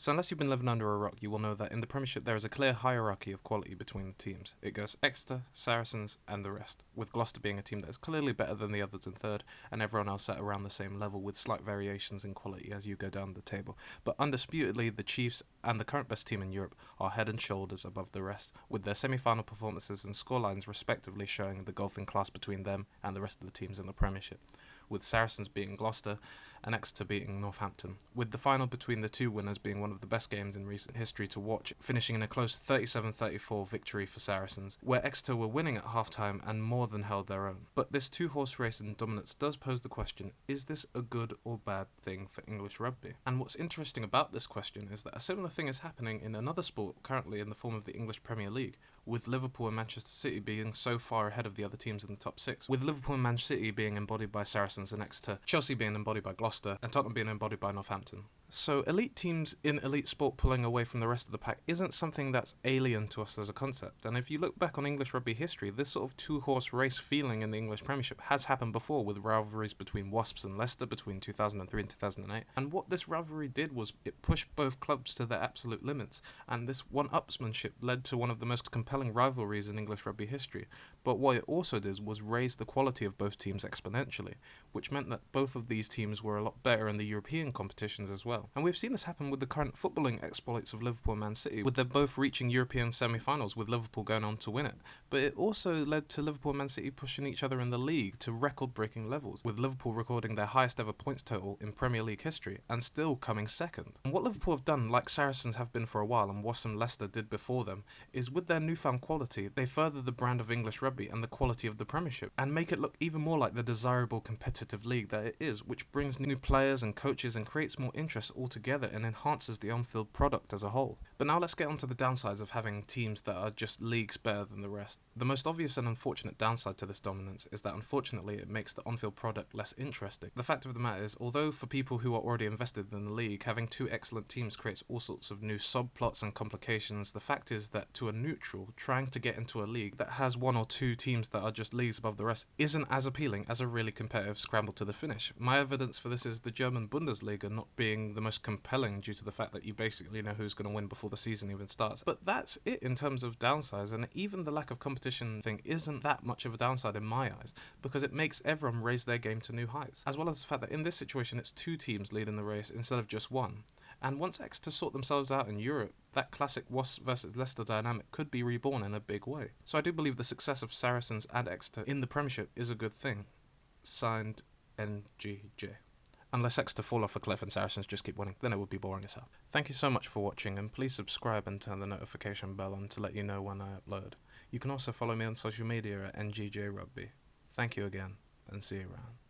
So unless you've been living under a rock, you will know that in the Premiership there is a clear hierarchy of quality between the teams. It goes Exeter, Saracens and the rest, with Gloucester being a team that is clearly better than the others in third, and everyone else at around the same level with slight variations in quality as you go down the table. But undisputedly, the Chiefs and the current best team in Europe are head and shoulders above the rest, with their semi-final performances and scorelines respectively showing the gulf in class between them and the rest of the teams in the Premiership, with Saracens beating Gloucester and Exeter beating Northampton, with the final between the two winners being one of the best games in recent history to watch, finishing in a close 37-34 victory for Saracens, where Exeter were winning at half-time and more than held their own. But this two-horse race in dominance does pose the question, is this a good or bad thing for English rugby? And what's interesting about this question is that a similar thing is happening in another sport currently in the form of the English Premier League, with Liverpool and Manchester City being so far ahead of the other teams in the top six, with Liverpool and Man City being embodied by Saracens and Exeter, Chelsea being embodied by Gloucester, and Tottenham being embodied by Northampton. So elite teams in elite sport pulling away from the rest of the pack isn't something that's alien to us as a concept, and if you look back on English rugby history, this sort of two-horse race feeling in the English Premiership has happened before, with rivalries between Wasps and Leicester between 2003 and 2008, and what this rivalry did was it pushed both clubs to their absolute limits, and this one-upsmanship led to one of the most compelling rivalries in English rugby history. But what it also did was raise the quality of both teams exponentially, which meant that both of these teams were a lot better in the European competitions as well. And we've seen this happen with the current footballing exploits of Liverpool and Man City, with them both reaching European semi-finals, with Liverpool going on to win it. But it also led to Liverpool and Man City pushing each other in the league to record-breaking levels, with Liverpool recording their highest ever points total in Premier League history, and still coming second. And what Liverpool have done, like Saracens have been for a while and Wasps and Leicester did before them, is with their newfound quality, they further the brand of English rugby and the quality of the Premiership, and make it look even more like the desirable competitive league that it is, which brings new players and coaches and creates more interest altogether and enhances the on-field product as a whole. But now let's get on to the downsides of having teams that are just leagues better than the rest. The most obvious and unfortunate downside to this dominance is that unfortunately it makes the on-field product less interesting. The fact of the matter is, although for people who are already invested in the league, having two excellent teams creates all sorts of new subplots and complications, the fact is that to a neutral, trying to get into a league that has one or two teams that are just leagues above the rest isn't as appealing as a really competitive scramble to the finish. My evidence for this is the German Bundesliga not being the most compelling due to the fact that you basically know who's going to win before the season even starts. But that's it in terms of downsides, and even the lack of competition thing isn't that much of a downside in my eyes, because it makes everyone raise their game to new heights, as well as the fact that in this situation it's two teams leading the race instead of just one. And once Exeter sort themselves out in Europe, that classic Wasps versus Leicester dynamic could be reborn in a big way. So I do believe the success of Saracens and Exeter in the Premiership is a good thing. Signed NGJ. Unless Exeter fall off a cliff and Saracens just keep winning, then it would be boring as hell. Thank you so much for watching, and please subscribe and turn the notification bell on to let you know when I upload. You can also follow me on social media at NGJ Rugby. Thank you again, and see you around.